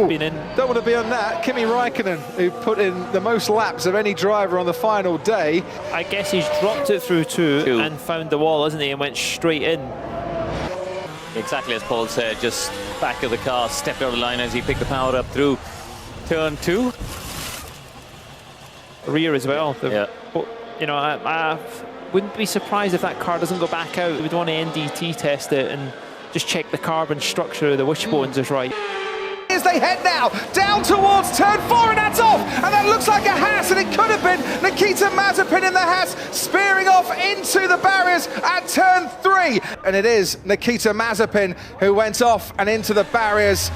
been in. Don't want to be on that. Kimi Räikkönen, who put in the most laps of any driver on the final day. I guess he's dropped it through two and found the wall, hasn't he, and went straight in. Exactly as Paul said, just back of the car, stepped out of line as he picked the power up through turn 2. Rear as well. Yeah. You know, I wouldn't be surprised if that car doesn't go back out. We'd want to NDT test it and just check the carbon structure of the wishbones is right. As they head now down towards turn 4, and that's off, and that looks like a Haas, and it could have been Nikita Mazepin in the Haas spearing off into the barriers at turn 3, and it is Nikita Mazepin who went off and into the barriers.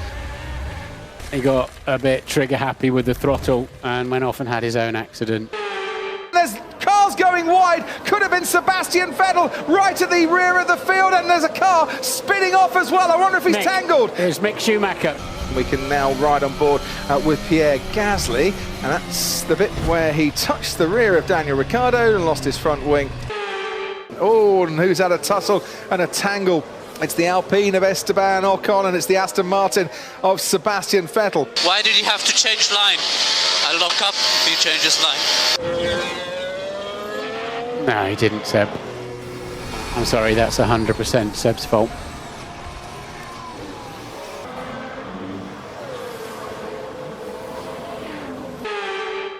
He got a bit trigger happy with the throttle and went off and had his own accident. There's cars going wide, could have been Sebastian Vettel right at the rear of the field, and there's a car spinning off as well. I wonder if he's tangled. Here's Mick Schumacher. We can now ride on board with Pierre Gasly, and that's the bit where he touched the rear of Daniel Ricciardo and lost his front wing. Oh, and who's had a tussle and a tangle? It's the Alpine of Esteban Ocon, and it's the Aston Martin of Sebastian Vettel. Why did he have to change line? I lock up if he changes line. No, he didn't, Seb. I'm sorry, that's 100% Seb's fault.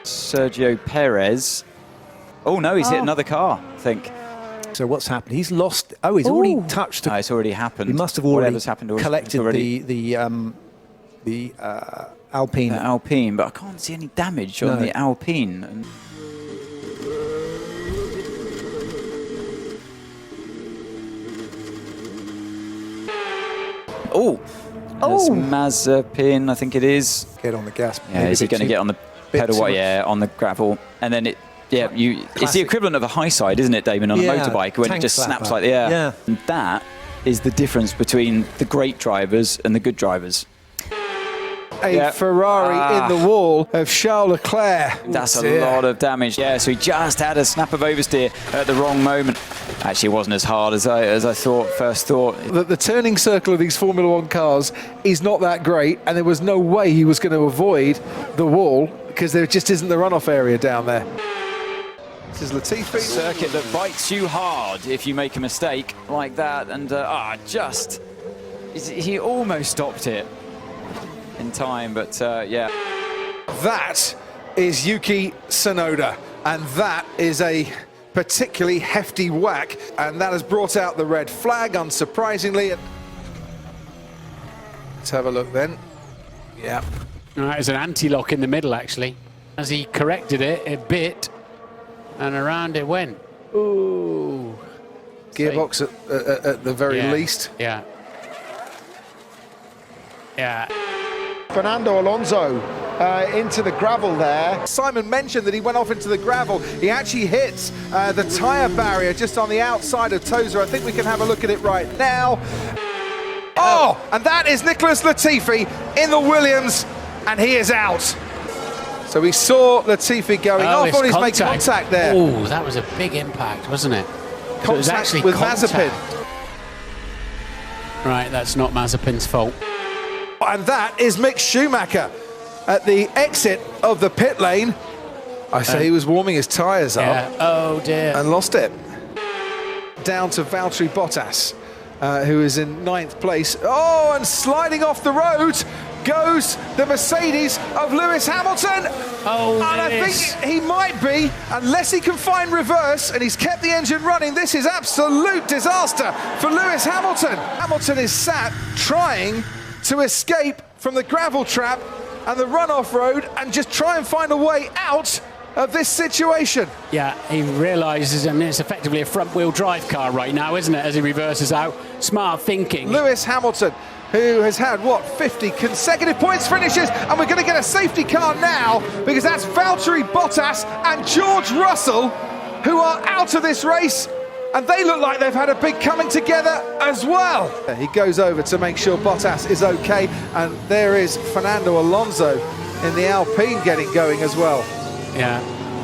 Sergio Perez. Oh no, he's hit another car, I think. So what's happened? He's lost. Oh, he's already touched. No, it's already happened. He must have already happened collected already. the Alpine. The Alpine, but I can't see any damage on the Alpine. And there's Mazepin, I think it is. Get on the gas. Yeah, is he going to get on the pedal? Yeah, on the gravel, and then it. Yeah, it's the equivalent of a high side, isn't it, Damon, on a motorbike when it just snaps like the air. Yeah. And that is the difference between the great drivers and the good drivers. A Ferrari in the wall of Charles Leclerc. That's a lot of damage. Yeah, so he just had a snap of oversteer at the wrong moment. Actually, it wasn't as hard as I first thought. The turning circle of these Formula One cars is not that great, and there was no way he was going to avoid the wall because there just isn't the runoff area down there. This is Latifi. A circuit that bites you hard if you make a mistake like that, and he almost stopped it in time, but yeah. That is Yuki Tsunoda, and that is a particularly hefty whack, and that has brought out the red flag, unsurprisingly. Let's have a look then. Yeah. There's an anti-lock in the middle, actually. As he corrected it a bit, and around it went. Ooh. Gearbox at the very least. Yeah. Yeah. Fernando Alonso into the gravel there. Simon mentioned that he went off into the gravel. He actually hits the tyre barrier just on the outside of Tozer. I think we can have a look at it right now. Oh, and that is Nicholas Latifi in the Williams, and he is out. So we saw Latifi going off, and he's made contact there. Oh, that was a big impact, wasn't it? Contact was actually with Mazepin. Right, that's not Mazepin's fault. And that is Mick Schumacher at the exit of the pit lane. I say he was warming his tyres up. Oh dear. And lost it. Down to Valtteri Bottas, who is in 9th place. Oh, and sliding off the road goes the Mercedes of Lewis Hamilton. Oh, and I think he might be, unless he can find reverse, and he's kept the engine running. This is absolute disaster for Lewis Hamilton. Hamilton is sat trying to escape from the gravel trap and the runoff road and just try and find a way out of this situation. Yeah, he realises, and it's effectively a front-wheel drive car right now, isn't it, as he reverses out. Smart thinking. Lewis Hamilton, who has had, 50 consecutive points finishes, and we're going to get a safety car now, because that's Valtteri Bottas and George Russell, who are out of this race, and they look like they've had a big coming together as well. He goes over to make sure Bottas is okay, and there is Fernando Alonso in the Alpine getting going as well. Yeah,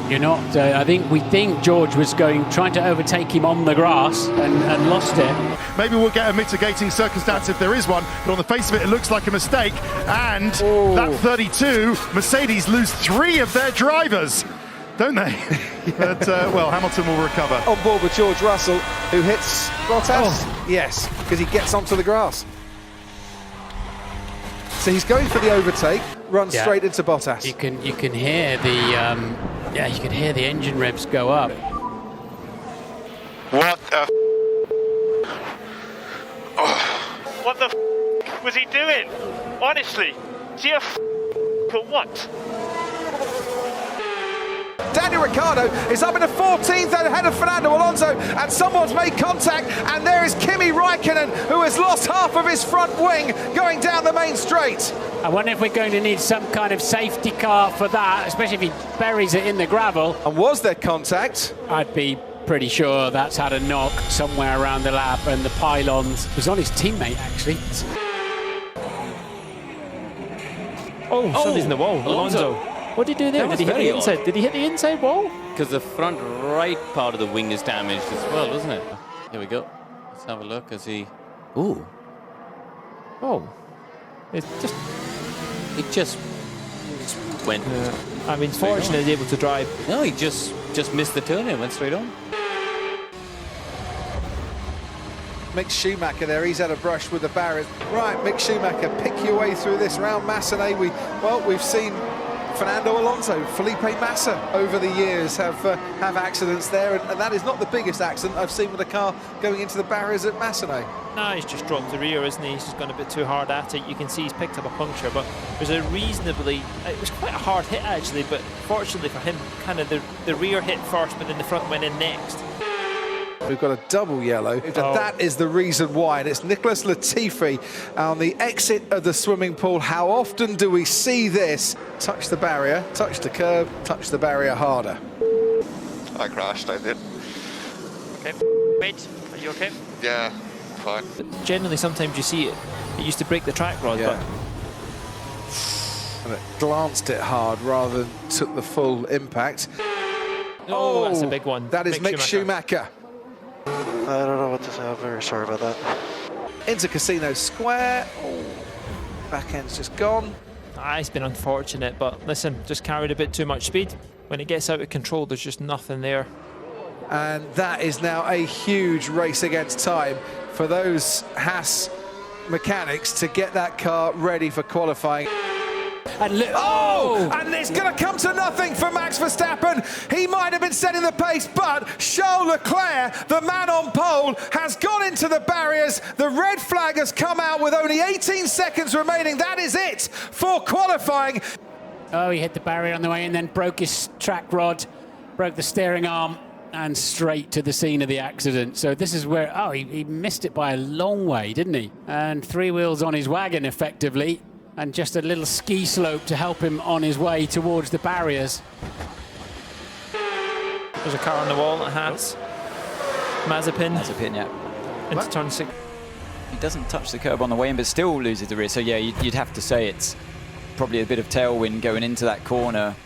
You're not. We think George was trying to overtake him on the grass and lost it. Maybe we'll get a mitigating circumstance if there is one, but on the face of it, it looks like a mistake. And that 32, Mercedes lose 3 of their drivers, don't they? But, well, Hamilton will recover. On board with George Russell, who hits Bottas. Yes, because he gets onto the grass. So he's going for the overtake, runs straight into Bottas. You can hear the you can hear the engine revs go up. What the What the was he doing? Honestly, is he a for what? Daniel Ricciardo is up in the 14th ahead of Fernando Alonso, and someone's made contact, and there is Kimi Räikkönen, who has lost half of his front wing going down the main straight. I wonder if we're going to need some kind of safety car for that, especially if he buries it in the gravel. And was there contact? I'd be pretty sure that's had a knock somewhere around the lap, and the pylons was on his teammate actually. Somebody's in the wall. Alonso. What did he do there? Did he hit the inside? Did he hit the inside wall? Because the front right part of the wing is damaged as well, isn't it? Here we go. Let's have a look as he. Ooh. Oh. It just went. I mean, fortunately, he's able to drive. No, he just missed the turn and went straight on. Mick Schumacher there, he's had a brush with the barriers. Right, Mick Schumacher, pick your way through this round. Massenet, we've seen Fernando Alonso, Felipe Massa over the years have accidents there, and that is not the biggest accident I've seen with a car going into the barriers at Massenet. No, he's just dropped the rear, isn't he? He's just gone a bit too hard at it. You can see he's picked up a puncture, but there's a reasonably, it was quite a hard hit actually, but fortunately for him, kind of the rear hit first, but then the front went in next. We've got a double yellow. That is the reason why, and it's Nicholas Latifi on the exit of the swimming pool. How often do we see this? Touch the barrier, touch the curb, touch the barrier harder. I crashed, I did. Okay, mate, are you okay? Yeah, fine. But generally, sometimes you see it. It used to break the track rod, but and it glanced it hard rather than took the full impact. Oh, that's a big one. That is Mick Schumacher. I don't know what to say. I'm very sorry about that. Into Casino Square. Back end's just gone. It's been unfortunate, but listen, just carried a bit too much speed. When it gets out of control, there's just nothing there. And that is now a huge race against time for those Haas mechanics to get that car ready for qualifying. And and it's going to come to nothing for Max Verstappen. He might have been setting the pace, but Charles Leclerc, the man on pole, has gone into the barriers. The red flag has come out with only 18 seconds remaining. That is it for qualifying. Oh, he hit the barrier on the way and then broke his track rod, broke the steering arm, and straight to the scene of the accident. So this is where, he missed it by a long way, didn't he? And 3 wheels on his wagon, effectively. And just a little ski slope to help him on his way towards the barriers. There's a car on the wall at Haas. Mazepin, yeah. Into turn 6. He doesn't touch the curb on the way in, but still loses the rear. So yeah, you'd have to say it's probably a bit of tailwind going into that corner.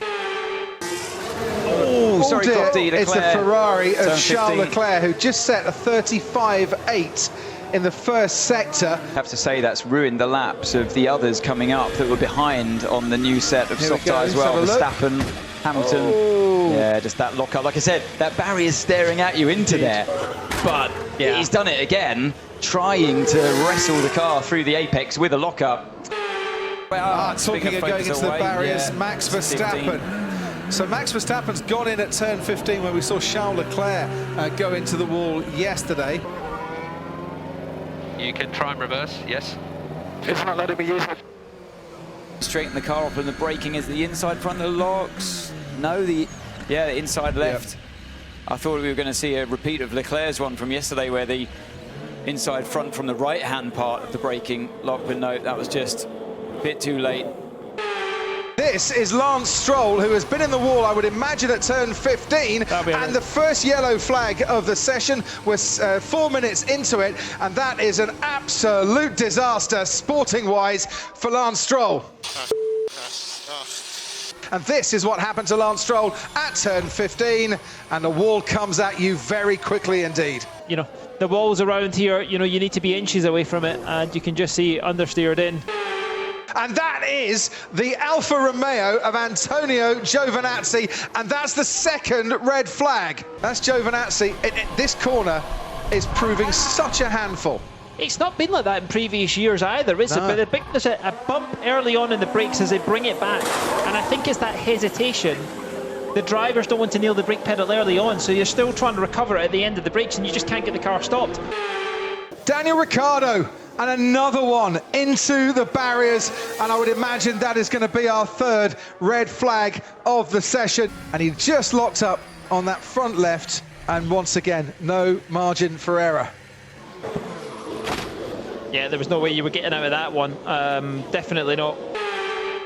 Oh, sorry, Leclerc. It's a Ferrari of Charles Leclerc, who just set a 35.8 in the first sector. I have to say that's ruined the laps of the others coming up that were behind on the new set of soft tyres as well. Verstappen, Hamilton. Yeah, just that lock-up. Like I said, that barrier's staring at you into there. But he's done it again, trying to wrestle the car through the apex with a lock-up. Talking of going into the barriers, Max Verstappen. So Max Verstappen's gone in at turn 15 when we saw Charles Leclerc go into the wall yesterday. You can try and reverse, yes. It's not letting me use it. Straighten the car up and the braking is the inside front of the locks. No, the inside left. Yep. I thought we were going to see a repeat of Leclerc's one from yesterday where the inside front from the right-hand part of the braking lock, but no, that was just a bit too late. This is Lance Stroll, who has been in the wall, I would imagine, at turn 15. And the first yellow flag of the session was 4 minutes into it. And that is an absolute disaster, sporting-wise, for Lance Stroll. And this is what happened to Lance Stroll at turn 15, and the wall comes at you very quickly indeed. You know, the walls around here, you know, you need to be inches away from it, and you can just see it understeered in. And that is the Alfa Romeo of Antonio Giovinazzi, and that's the second red flag. That's Giovinazzi. This corner is proving such a handful. It's not been like that in previous years either, is it? But there's a bump early on in the brakes as they bring it back, and I think it's that hesitation. The drivers don't want to nail the brake pedal early on, so you're still trying to recover it at the end of the brakes, and you just can't get the car stopped. Daniel Ricciardo, and another one into the barriers, and I would imagine that is going to be our third red flag of the session. And he just locked up on that front left, and once again, no margin for error. Yeah, there was no way you were getting out of that one. Definitely not.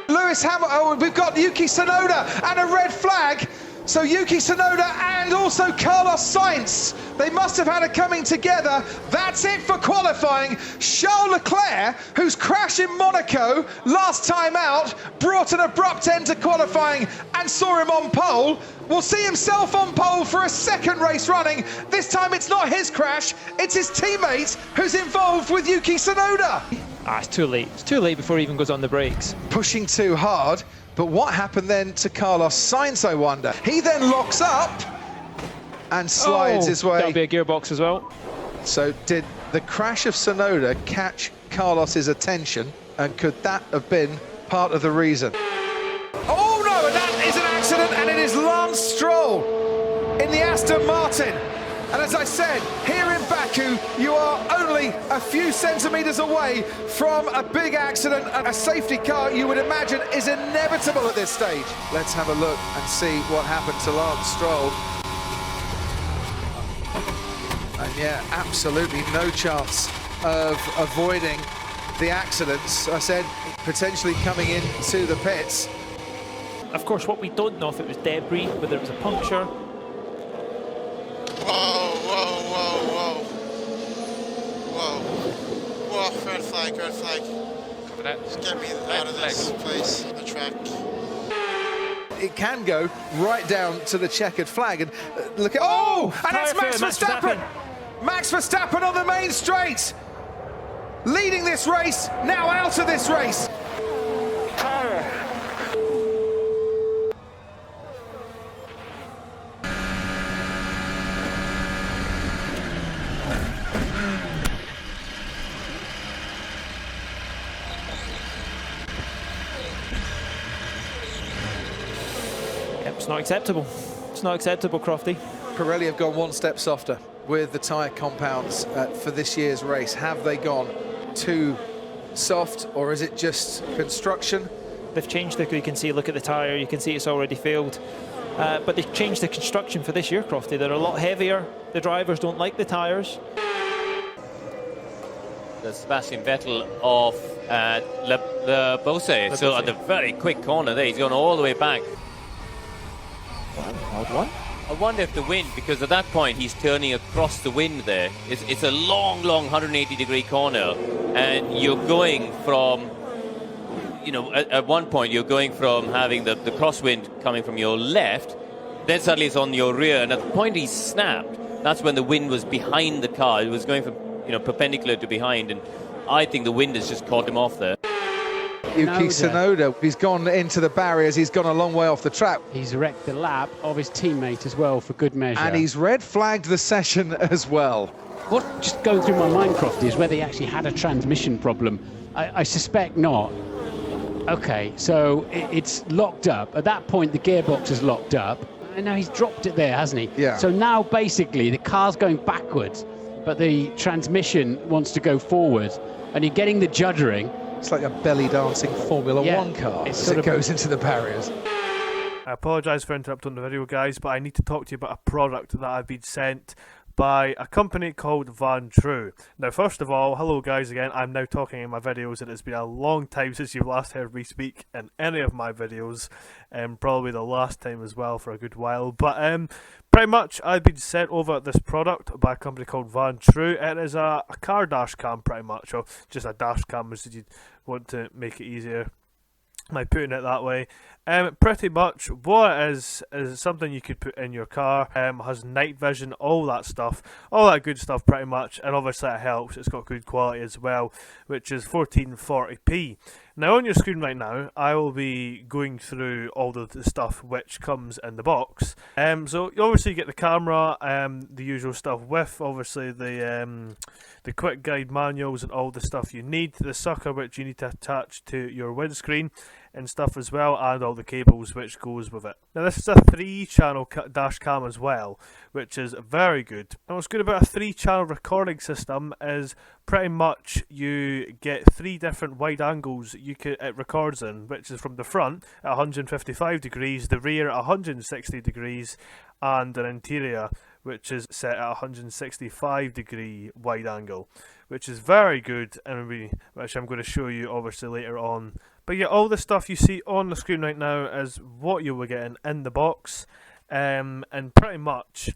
Lewis Hamilton, oh, we've got Yuki Tsunoda and a red flag. So Yuki Tsunoda and also Carlos Sainz, they must have had it coming together. That's it for qualifying. Charles Leclerc, who's crashed in Monaco last time out, brought an abrupt end to qualifying and saw him on pole. Will see himself on pole for a second race running. This time it's not his crash, it's his teammate who's involved with Yuki Tsunoda. Ah, it's too late. It's too late before he even goes on the brakes. Pushing too hard. But what happened then to Carlos Sainz, I wonder? He then locks up and slides his way. That'll be a gearbox as well. So did the crash of Tsunoda catch Carlos's attention, and could that have been part of the reason? Oh no, and that is an accident, and it is Lance Stroll in the Aston Martin. And as I said, here in Baku, you are only a few centimetres away from a big accident, and a safety car, you would imagine, is inevitable at this stage. Let's have a look and see what happened to Lance Stroll. And yeah, absolutely no chance of avoiding the accidents. I said, potentially coming into the pits. Of course, what we don't know, if it was debris, whether it was a puncture. Whoa, whoa, whoa, whoa. Whoa. Whoa, red flag, red flag. Just get me out of this place, the track. It can go right down to the checkered flag, and look at... Oh! And it's Max Verstappen! Max Verstappen on the main straight! Leading this race, now out of this race. It's not acceptable. It's not acceptable, Crofty. Pirelli have gone one step softer with the tyre compounds for this year's race. Have they gone too soft, or is it just construction? They've changed the, you can see, look at the tyre, you can see it's already failed. But they've changed the construction for this year, Crofty. They're a lot heavier. The drivers don't like the tyres. The Sebastian Vettel of Le Beauce. So at the very quick corner there, he's gone all the way back. Odd one. I wonder if the wind, because at that point he's turning across the wind there. It's a long 180-degree corner, and you're going from, you know, at one point you're going from having the crosswind coming from your left, then suddenly it's on your rear, and at the point he snapped, that's when the wind was behind the car. It was going from, you know, perpendicular to behind, and I think the wind has just caught him off there. Yuki Tsunoda, he's gone into the barriers, he's gone a long way off the track. He's wrecked the lap of his teammate as well, for good measure. And he's red flagged the session as well. What just going through my mind, Crofty, is whether he actually had a transmission problem. I suspect not. Okay, so it's locked up. At that point, the gearbox is locked up. And now he's dropped it there, hasn't he? Yeah. So now, basically, the car's going backwards, but the transmission wants to go forward, and you're getting the juddering. It's like a belly dancing Formula One car as it goes into the barriers. I apologise for interrupting the video, guys, but I need to talk to you about a product that I've been sent by a company called Van True. Now, first of all, hello guys again. I'm now talking in my videos, and it's been a long time since you've last heard me speak in any of my videos, and probably the last time as well for a good while. But pretty much I've been sent over this product by a company called Van True. It is a car dash cam, pretty much, or just a dash cam as you want to make it easier. by putting it that way. Pretty much what it is something you could put in your car. Has night vision, all that stuff, all that good stuff pretty much, and obviously it helps. It's got good quality as well, which is 1440p. Now on your screen right now, I will be going through all of the stuff which comes in the box. So you obviously get the camera, the usual stuff with obviously the quick guide manuals and all the stuff you need, the sucker which you need to attach to your windscreen and stuff as well, and all the cables which goes with it. Now this is a 3-channel dash cam as well, which is very good. And what's good about a 3-channel recording system is pretty much you get 3 different wide angles it records in, which is from the front at 155 degrees, the rear at 160 degrees, and an interior which is set at 165 degree wide angle, which is very good, and which I'm going to show you obviously later on. But yeah, all the stuff you see on the screen right now is what you were getting in the box, and pretty much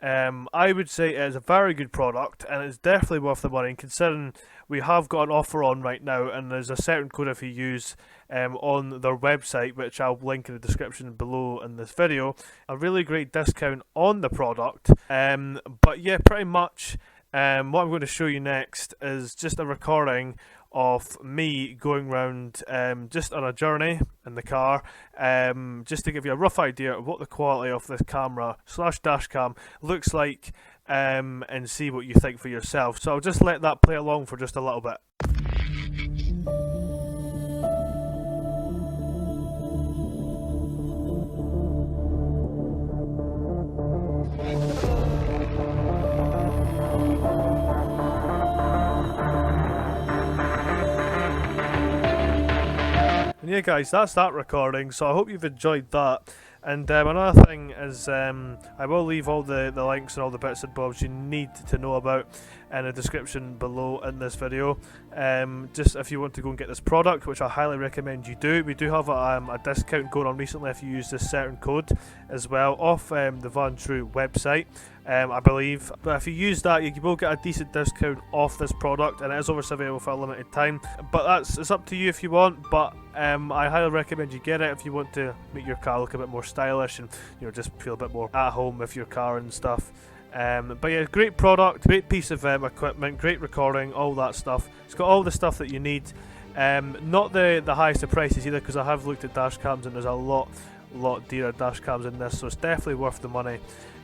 I would say it is a very good product, and it's definitely worth the money, considering we have got an offer on right now, and there's a certain code if you use on their website, which I'll link in the description below in this video, a really great discount on the product. But yeah, pretty much what I'm going to show you next is just a recording of me going around just on a journey in the car, just to give you a rough idea of what the quality of this camera / dash cam looks like, and see what you think for yourself. So I'll just let that play along for just a little bit. And yeah guys, that's that recording, so I hope you've enjoyed that. And another thing is, I will leave all the links and all the bits and bobs you need to know about in the description below in this video. Just if you want to go and get this product, which I highly recommend you do. We do have a discount going on recently if you use this certain code as well off the VanTrue website, I believe. But if you use that, you will get a decent discount off this product, and it is obviously available for a limited time. But it's up to you if you want, but I highly recommend you get it if you want to make your car look a bit more stylish and just feel a bit more at home with your car and stuff. But yeah, great product, great piece of equipment, great recording, all that stuff. It's got all the stuff that you need. Not the highest of prices either, because I have looked at dash cams and there's a lot dearer dash cams in this, so it's definitely worth the money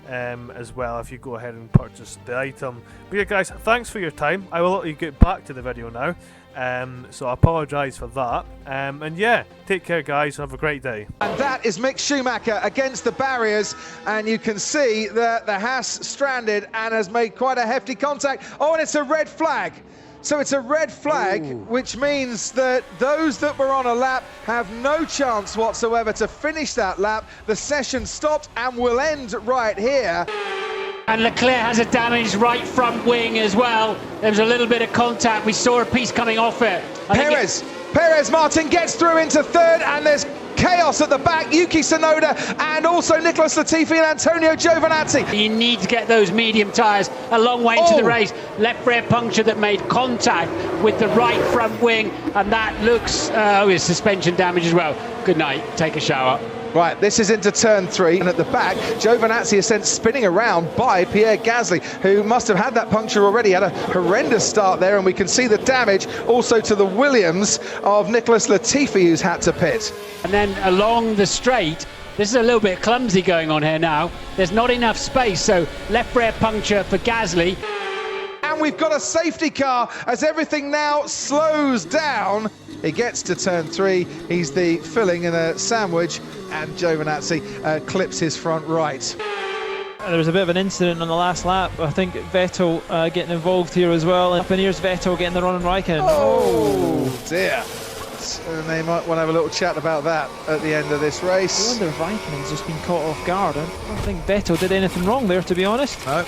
as well if you go ahead and purchase the item. But yeah guys, thanks for your time. I will let you get back to the video now. So I apologise for that. And yeah, take care guys, have a great day. And that is Mick Schumacher against the barriers, and you can see that the Haas stranded and has made quite a hefty contact. Oh, and it's a red flag. So it's a red flag, which means that those that were on a lap have no chance whatsoever to finish that lap. The session stopped and will end right here. And Leclerc has a damaged right front wing as well. There was a little bit of contact. We saw a piece coming off it. Perez Martin gets through into third, and there's chaos at the back. Yuki Tsunoda and also Nicholas Latifi and Antonio Giovinazzi. You need to get those medium tyres a long way into the race. Left rear puncture that made contact with the right front wing, and that looks, it's suspension damage as well. Good night, take a shower. Right, this is into turn 3, and at the back, Giovinazzi is sent spinning around by Pierre Gasly, who must have had that puncture already. Had a horrendous start there, and we can see the damage also to the Williams of Nicholas Latifi, who's had to pit. And then along the straight, this is a little bit clumsy going on here now. There's not enough space, so left rear puncture for Gasly. And we've got a safety car as everything now slows down. He gets to turn 3, he's the filling in a sandwich, and Giovinazzi clips his front right. There was a bit of an incident on the last lap. I think Vettel getting involved here as well. And here's Vettel getting the run on Raikkonen. Oh dear. And they might want to have a little chat about that at the end of this race. I wonder if Raikkonen's just been caught off guard. I don't think Vettel did anything wrong there, to be honest. No.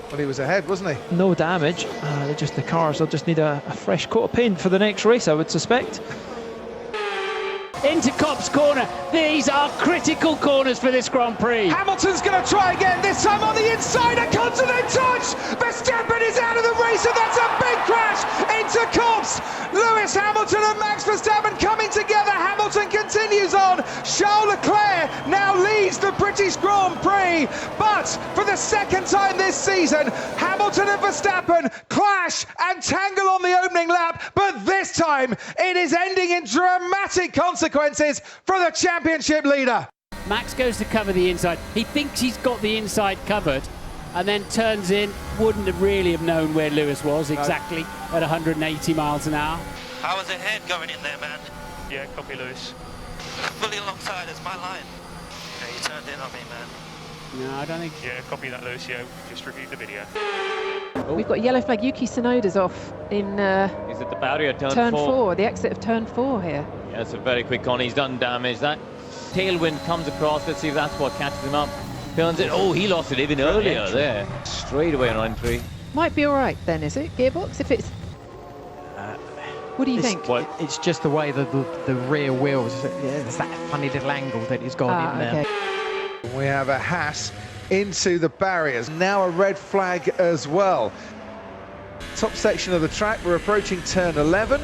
Well, he was ahead, wasn't he? No damage. The cars, they'll just need a fresh coat of paint for the next race, I would suspect. Into Copse corner. These are critical corners for this Grand Prix. Hamilton's going to try again, this time on the inside, a continent touch! Verstappen is out of the race, and that's a big crash into Copse! Lewis Hamilton and Max Verstappen coming together three. But for the second time this season, Hamilton and Verstappen clash and tangle on the opening lap. But this time, it is ending in dramatic consequences for the championship leader. Max goes to cover the inside. He thinks he's got the inside covered and then turns in. Wouldn't have really have known where Lewis was exactly at 180 miles an hour. How was the head going in there, man? Yeah, copy Lewis. Fully alongside as my line. Yeah, you turned in on me, man. No, I don't think... Yeah, copy that, Lewis. Yeah, just reviewed the video. We've got yellow flag. Yuki Tsunoda's off in He's at the barrier, turn 4, the exit of turn 4 here. Yeah, it's a very quick corner. He's done damage. That tailwind comes across. Let's see if that's what catches him up. Turns it. Oh, he lost it even earlier there. Straight away on line 3. Might be all right then, is it? Gearbox, if it's... what do you think? It's just the way that the rear wheels, there's that funny little angle that he's got in there. Okay. We have a Haas into the barriers. Now a red flag as well. Top section of the track, we're approaching turn 11.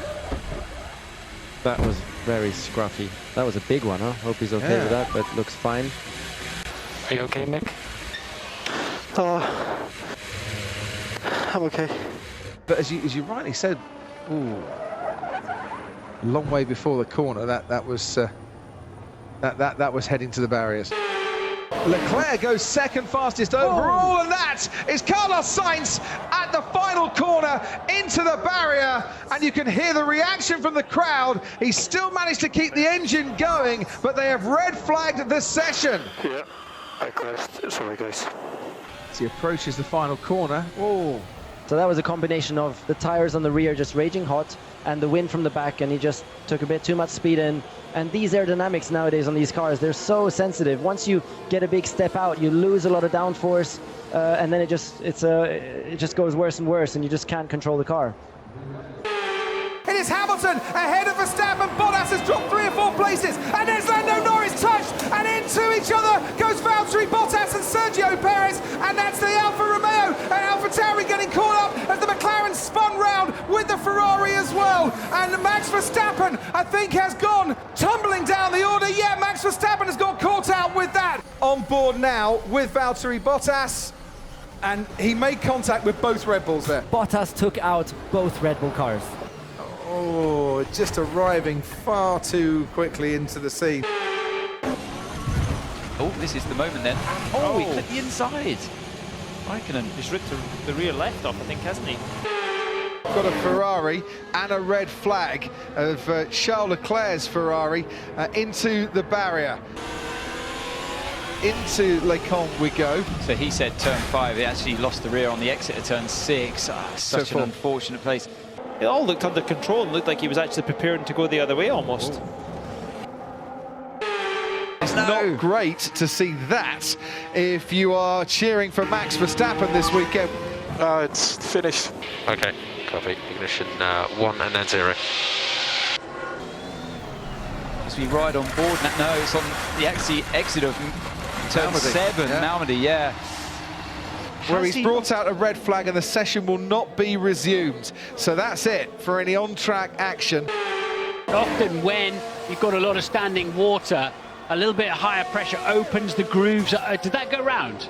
That was very scruffy. That was a big one, huh? Hope he's okay with that, but looks fine. Are you okay, Nick? I'm okay. But as you rightly said, ooh, a long way before the corner, that was heading to the barriers. Leclerc goes second fastest overall, and that is Carlos Sainz at the final corner into the barrier, and you can hear the reaction from the crowd. He still managed to keep the engine going, but they have red flagged this session. Yeah, I crashed. Sorry, guys. As he approaches the final corner. Oh. So that was a combination of the tires on the rear just raging hot and the wind from the back, and he just took a bit too much speed in. And these aerodynamics nowadays on these cars, they're so sensitive. Once you get a big step out, you lose a lot of downforce, and then it just goes worse and worse, and you just can't control the car. It is Hamilton ahead of Verstappen. Bottas has dropped 3 or 4 places, and there's Lando Norris touched, and into each other goes Valtteri Bottas and Sergio Perez, and that's the Alfa Romeo and AlphaTauri getting caught up as the McLaren spun round with the Ferrari as well. And Max Verstappen, I think, has gone tumbling down the order. Yeah, Max Verstappen has got caught out with that. On board now with Valtteri Bottas, and he made contact with both Red Bulls there. Bottas took out both Red Bull cars. Oh, just arriving far too quickly into the scene. Oh, this is the moment then. Oh, he clipped the inside. Raikkonen just ripped the rear left off, I think, hasn't he? Got a Ferrari and a red flag of Charles Leclerc's Ferrari into the barrier. Into Le Combe we go. So he said turn 5. He actually lost the rear on the exit of turn 6. Such an unfortunate place. It all looked under control and looked like he was actually preparing to go the other way almost. It's not great to see that if you are cheering for Max Verstappen this weekend. It's finished. Okay, copy. Ignition 1 and then 0. As we ride on board now, no, it's on the exit of turn 7, Malmedy, yeah. Where he's brought out a red flag and the session will not be resumed. So that's it for any on-track action. Often when you've got a lot of standing water, a little bit of higher pressure opens the grooves. Did that go round?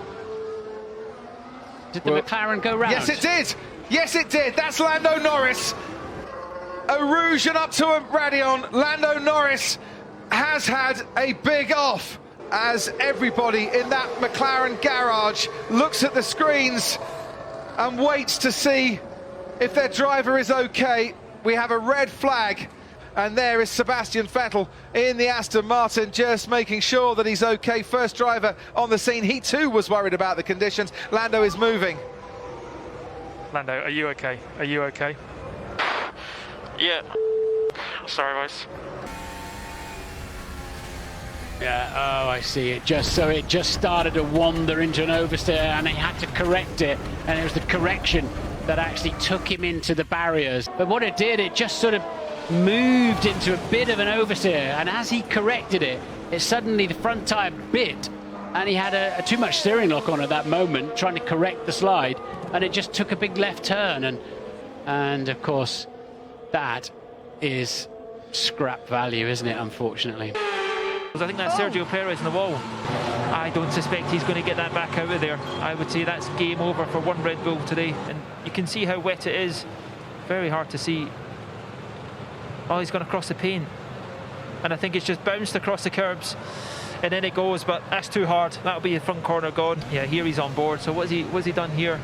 Did the McLaren go round? Yes, it did. Yes, it did. That's Lando Norris. A rouge and up to a Radeon. Lando Norris has had a big off, as everybody in that McLaren garage looks at the screens and waits to see if their driver is okay. We have a red flag, and there is Sebastian Vettel in the Aston Martin, just making sure that he's okay. First driver on the scene. He too was worried about the conditions. Lando is moving. Lando, are you okay? Are you okay? Yeah. Sorry, boys. Yeah, oh, I see. It just started to wander into an oversteer, and he had to correct it, and it was the correction that actually took him into the barriers. But what it did, it just sort of moved into a bit of an oversteer, and as he corrected it, it suddenly the front tire bit, and he had a too much steering lock on at that moment, trying to correct the slide, and it just took a big left turn, and of course, that is scrap value, isn't it, unfortunately? I think that's Sergio Perez in the wall. I don't suspect he's going to get that back out of there. I would say that's game over for one Red Bull today. And you can see how wet it is. Very hard to see. Oh, he's gone across the paint. And I think it's just bounced across the curbs. And then it goes, but that's too hard. That'll be the front corner gone. Yeah, here he's on board. So what's he done here?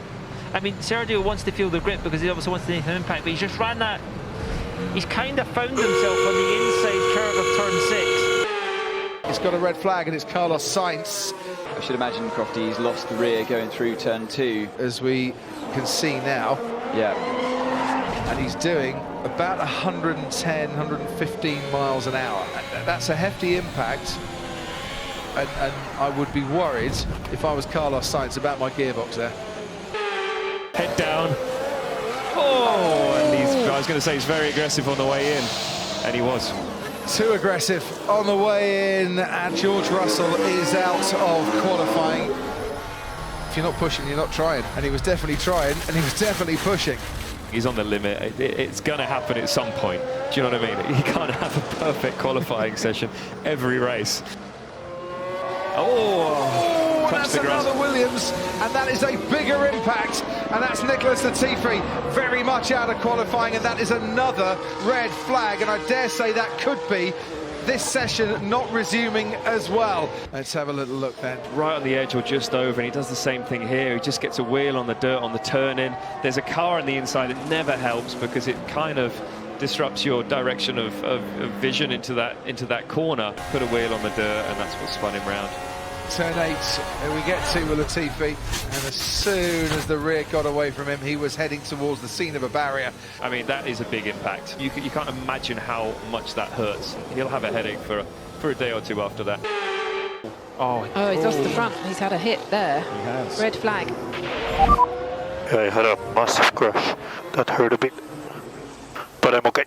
I mean, Sergio wants to feel the grip because he obviously wants to make an impact, but he's just ran that. He's kind of found himself on the inside curve of turn 6. He's got a red flag and it's Carlos Sainz. I should imagine, Crofty, he's lost the rear going through turn 2. As we can see now. Yeah. And he's doing about 110, 115 miles an hour. That's a hefty impact. And I would be worried if I was Carlos Sainz about my gearbox there. Head down. Oh, and I was going to say he's very aggressive on the way in. And he was. Too aggressive on the way in, and George Russell is out of qualifying. If you're not pushing, you're not trying. And he was definitely trying, and he was definitely pushing. He's on the limit. It's going to happen at some point. Do you know what I mean? You can't have a perfect qualifying session every race. Oh, that's another Williams, and that is a bigger impact, and that's Nicholas Latifi very much out of qualifying, and that is another red flag, and I dare say that could be this session not resuming as well. Let's have a little look then. Right on the edge or just over, and he does the same thing here. He just gets a wheel on the dirt on the turn-in. There's a car on the inside. It never helps because it kind of disrupts your direction of vision into that corner. Put a wheel on the dirt, and that's what spun him round. Turn 8, we get to with Latifi, and as soon as the rear got away from him, he was heading towards the scene of a barrier. I mean, that is a big impact. You can't imagine how much that hurts. He'll have a headache for a day or two after that. Oh, he's lost the front. He's had a hit there. He has. Red flag. Yeah, I had a massive crash. That hurt a bit, but I'm okay.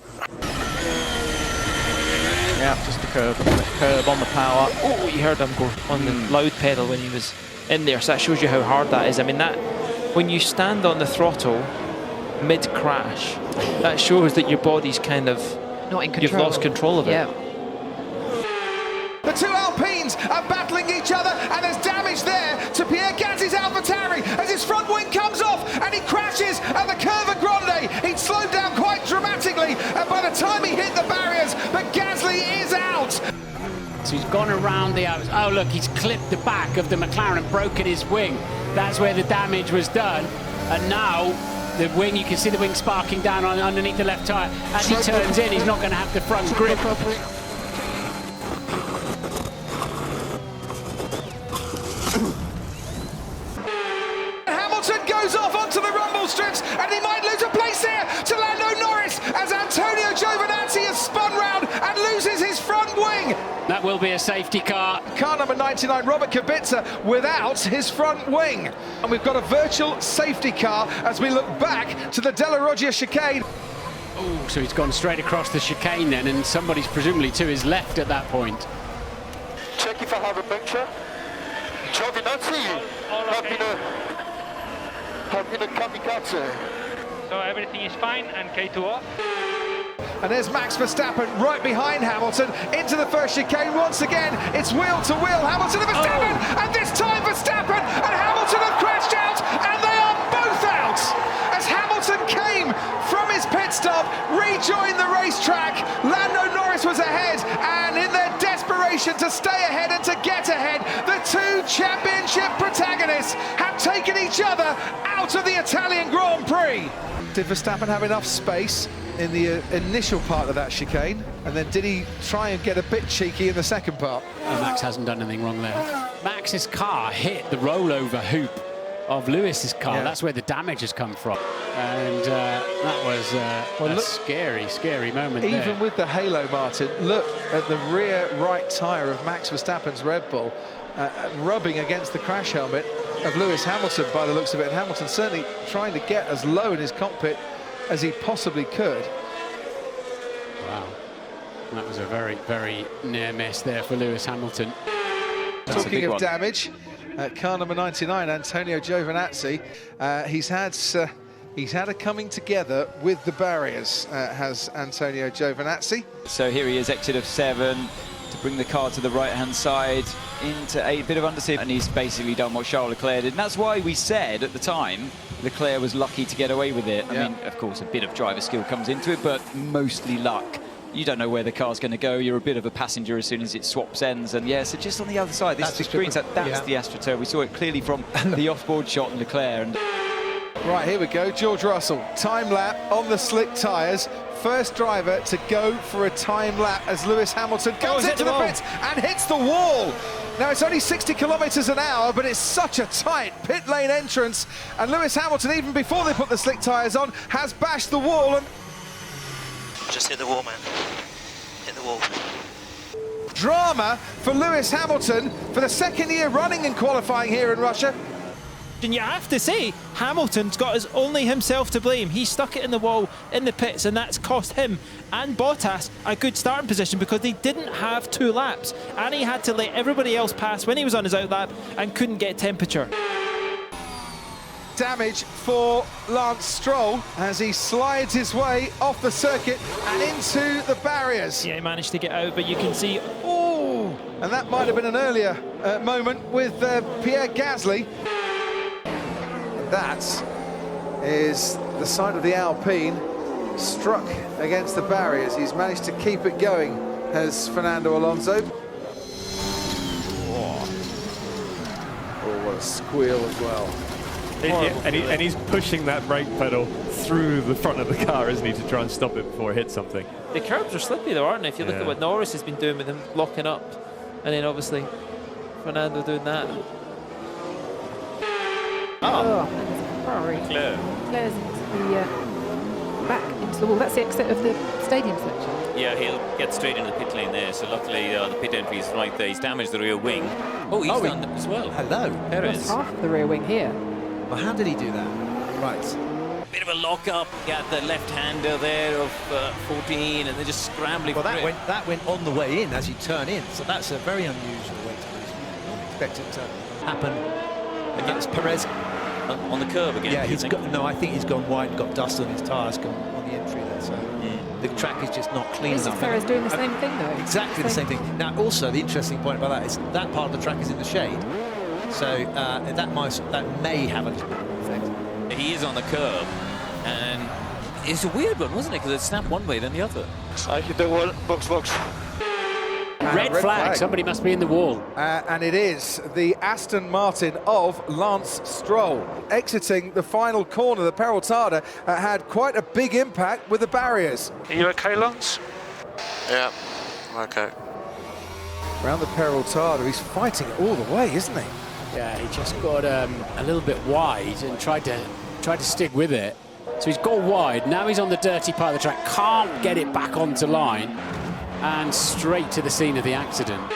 Yeah, just the curb on the power. Oh, you heard him go on the loud pedal when he was in there, so that shows you how hard that is. I mean, that when you stand on the throttle mid-crash, that shows that your body's kind of not in control. You've lost control of it. Yeah. The two Alpines are battling each other, and there's damage there to Pierre Gasly's AlphaTauri as his front wing comes off and he crashes at the Curva Grande. He'd slowed down quite dramatically, and by the time he hit the barriers, but Gasly is out. So he's gone around the outs. Oh, look, he's clipped the back of the McLaren, broken his wing. That's where the damage was done. And now the wing, you can see the wing sparking down underneath the left tyre. As he turns in, he's not going to have the front grip. Hamilton goes off onto the rumble strips, and he might lose a place here to Lando Norris as Antonio Giovinazzi has spun round and loses his front wing. That will be a safety car. Car number 99, Robert Kubica, without his front wing. And we've got a virtual safety car as we look back to the Della Roggia chicane. Oh, so he's gone straight across the chicane then, and somebody's presumably to his left at that point. Check if I have a puncture. Giovinazzi, have been a kamikaze. So everything is fine and K2 off. And there's Max Verstappen right behind Hamilton into the first chicane. Once again, it's wheel to wheel. Hamilton and Verstappen, and this time Verstappen and Hamilton have crashed out, and they are both out. As Hamilton came from his pit stop, rejoined the racetrack, Lando Norris was ahead, and in their desperation to stay ahead and to get ahead, the two championship protagonists have taken each other out of the Italian Grand Prix. Did Verstappen have enough space in the initial part of that chicane, and then did he try and get a bit cheeky in the second part? Oh, Max hasn't done anything wrong there. Max's car hit the rollover hoop of Lewis's car. Yeah. That's where the damage has come from, and that was a scary, scary moment. Even there. with the halo, Martin, look at the rear right tyre of Max Verstappen's Red Bull rubbing against the crash helmet of Lewis Hamilton by the looks of it, and Hamilton certainly trying to get as low in his cockpit as he possibly could. Wow, that was a very, very near miss there for Lewis Hamilton. Talking of damage, car number 99, Antonio Giovinazzi, he's had a coming together with the barriers, has Antonio Giovinazzi. So here he is, exit of 7, to bring the car to the right-hand side into a bit of understeer, and he's basically done what Charles Leclerc did. And that's why we said at the time Leclerc was lucky to get away with it. I mean, of course, a bit of driver skill comes into it, but mostly luck. You don't know where the car's going to go. You're a bit of a passenger as soon as it swaps ends. And yeah, so just on the other side, this is the that's the AstroTurf. We saw it clearly from the off-board shot in Leclerc. And right, here we go. George Russell, time lap on the slick tyres. First driver to go for a time lap as Lewis Hamilton comes into the pits and hits the wall. Now, it's only 60 kilometres an hour, but it's such a tight pit lane entrance. And Lewis Hamilton, even before they put the slick tyres on, has bashed the wall. And just hit the wall, man. Hit the wall. drama for Lewis Hamilton for the second year running in qualifying here in Russia. And you have to say, Hamilton's got only himself to blame. He stuck it in the wall in the pits, and that's cost him and Bottas a good starting position because they didn't have 2 laps. And he had to let everybody else pass when he was on his out lap and couldn't get temperature. Damage for Lance Stroll as he slides his way off the circuit and into the barriers. Yeah, he managed to get out, but you can see, oh, and that might have been an earlier moment with Pierre Gasly. That is the side of the Alpine struck against the barriers. He's managed to keep it going as Fernando Alonso. Oh, what a squeal as well. And he's pushing that brake pedal through the front of the car, isn't he, to try and stop it before it hits something. The curbs are slippy though, aren't they? If you look at what Norris has been doing with him, locking up, and then obviously Fernando doing that. Oh, Ferrari. Leclerc's into the back into the wall. That's the exit of the stadium section. Yeah, he'll get straight into the pit lane there. So luckily the pit entry is right there. He's damaged the rear wing. Oh, he's done that as well. Hello. Perez. Half of the rear wing here. Well, how did he do that? Right. Bit of a lock-up. Got the left-hander there of 14, and they're just scrambling. Well, that went on the way in as you turn in. So that's a very unusual way to lose. You don't expect it to happen against Perez. On the curb again? Yeah, no, I think he's gone wide and got dust on his tyres on the entry there. So the track is just not clean enough. Perez doing the same thing though. Exactly the same thing. Now, also the interesting point about that is that part of the track is in the shade, so that may have an effect. He is on the curb, and it's a weird one, wasn't it? Because it snapped one way, then the other. I hit the wall. Box. Red flag. Somebody must be in the wall. And it is the Aston Martin of Lance Stroll. Exiting the final corner, the Peraltada had quite a big impact with the barriers. Are you okay, Lance? Yeah, okay. Around the Peraltada, he's fighting it all the way, isn't he? Yeah, he just got a little bit wide and tried to stick with it. So he's gone wide. Now he's on the dirty part of the track. Can't get it back onto line. And straight to the scene of the accident.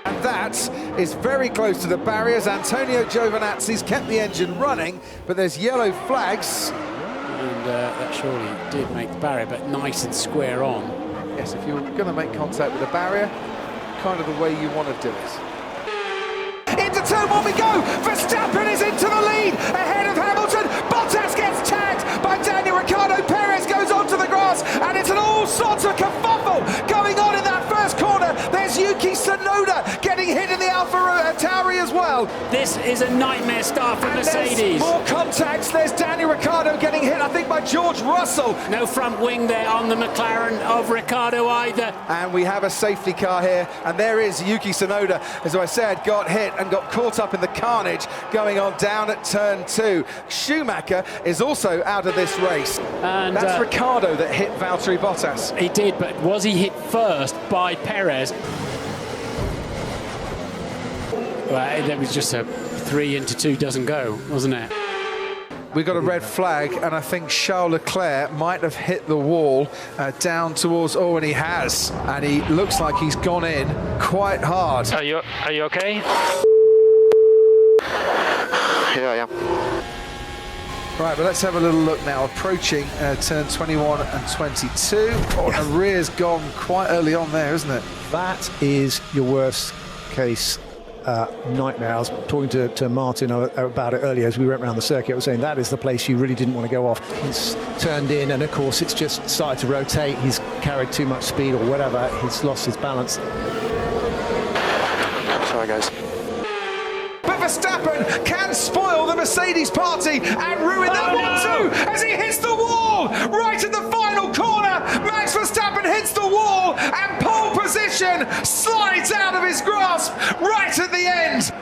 And that is very close to the barriers. Antonio Giovinazzi's kept the engine running, but there's yellow flags. And that surely did make the barrier, but nice and square on. Yes, if you're going to make contact with a barrier, kind of the way you want to do it. Into turn 1 we go! Verstappen is into the lead, ahead of Hamilton. Bottas gets tagged by Daniel Ricciardo. Perez goes onto the grass, and it's an all sorts of kerfuffle going on in that first corner. There's Yuki Tsunoda getting hit in the Alfa Tauri as well. This is a nightmare start for Mercedes. There's more contacts. There's Daniel Ricciardo getting hit, I think, by George Russell. No front wing there on the McLaren of Ricciardo either. And we have a safety car here, and there is Yuki Tsunoda, as I said, got hit and got caught up in the carnage going on down at turn 2. Schumacher is also out of this race. And that's Ricciardo that hit Valtteri Bottas. He did, but was he hit first by Perez? Well, there was just a 3 into 2 doesn't go, wasn't it? We got a red flag, and I think Charles Leclerc might have hit the wall down towards. Oh, and he has, and he looks like he's gone in quite hard. Are you okay? Yeah, I am. Right, but let's have a little look now. Approaching turn 21 and 22. Oh, the rear's gone quite early on there, isn't it? That is your worst case nightmare. I was talking to Martin about it earlier as we went around the circuit. I was saying that is the place you really didn't want to go off. He's turned in, and of course it's just started to rotate. He's carried too much speed or whatever. He's lost his balance. Sorry, guys. But Verstappen can spoil the Mercedes party and ruin that one too, as he hits the wall right at the final corner. Max Verstappen hits the wall and pole position slides out of his grasp right at the end.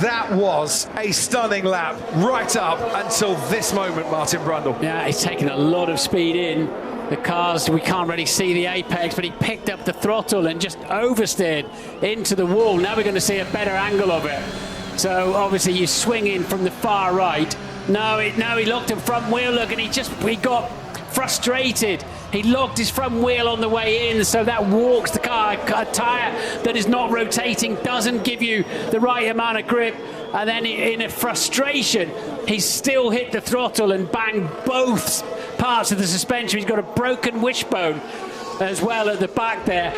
That was a stunning lap right up until this moment, Martin Brundle. Yeah, he's taken a lot of speed in. The cars, we can't really see the apex, but he picked up the throttle and just oversteered into the wall. Now we're going to see a better angle of it. So obviously you swing in from the far right. No, he locked a front wheel look, and he got frustrated. He locked his front wheel on the way in, so that walks the car. A tyre that is not rotating doesn't give you the right amount of grip. And then in a frustration, he's still hit the throttle and banged both parts of the suspension. He's got a broken wishbone as well at the back there.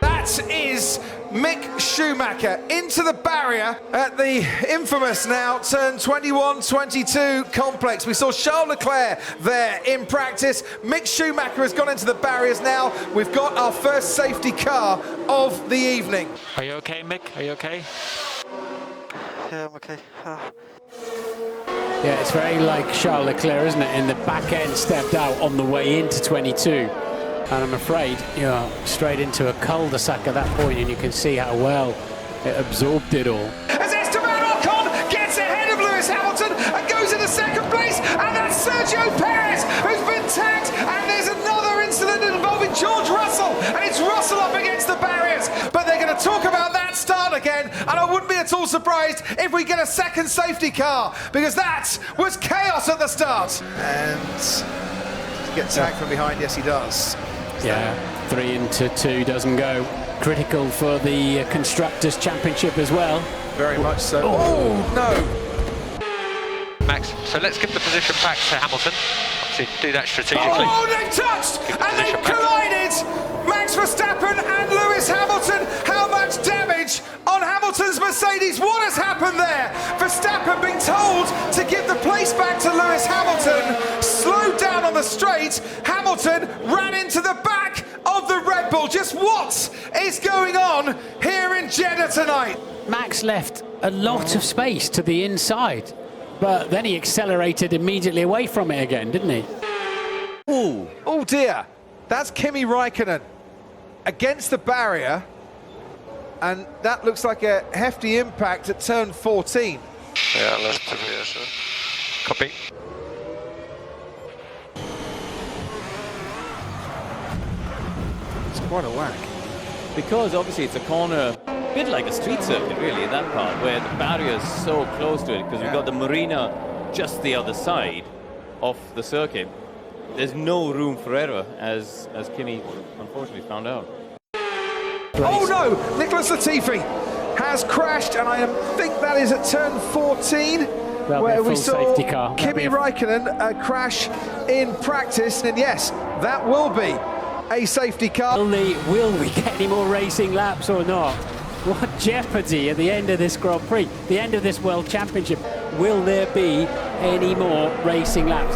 That is Mick Schumacher into the barrier at the infamous now turn 21-22 complex. We saw Charles Leclerc there in practice. Mick Schumacher has gone into the barriers now. We've got our first safety car of the evening. Are you okay, Mick? Are you okay? Yeah, I'm okay. Yeah, it's very like Charles Leclerc, isn't it? In the back end stepped out on the way into 22. And I'm afraid you're straight into a cul-de-sac at that point, and you can see how well it absorbed it all. As Esteban Ocon gets ahead of Lewis Hamilton and goes into second place, and that's Sergio Perez who's been tagged, and there's another incident involving George Russell, and it's Russell up against the barriers. But they're going to talk about that start again, and I wouldn't be at all surprised if we get a second safety car, because that was chaos at the start. And get tagged from behind, yes he does. Yeah, 3 into 2 doesn't go. Critical for the Constructors' Championship as well. Very much so. Oh, no! Max, so let's give the position back to Hamilton. Obviously, do that strategically. Oh, they've touched! And they've collided! Max Verstappen and Lewis Hamilton. How much damage on Hamilton's Mercedes? What has happened there? Verstappen being told to give the place back to Lewis Hamilton. Slowed down on the straight. Hamilton ran into the back of the Red Bull. Just what is going on here in Jeddah tonight? Max left a lot of space to the inside, but then he accelerated immediately away from it again, didn't he? Ooh. Oh dear. That's Kimi Räikkönen against the barrier, and that looks like a hefty impact at turn 14. Yeah, left to here, sir. Copy. It's quite a whack. Because obviously it's a corner, a bit like a street circuit really in that part, where the barrier is so close to it, because we've got the marina just the other side of the circuit. There's no room for error, as Kimi unfortunately found out. Oh no! Nicholas Latifi has crashed, and I think that is at turn 14, where we saw Kimi Räikkönen crash in practice, and yes, that will be a safety car. Will we get any more racing laps or not? What jeopardy at the end of this Grand Prix, the end of this World Championship. Will there be any more racing laps?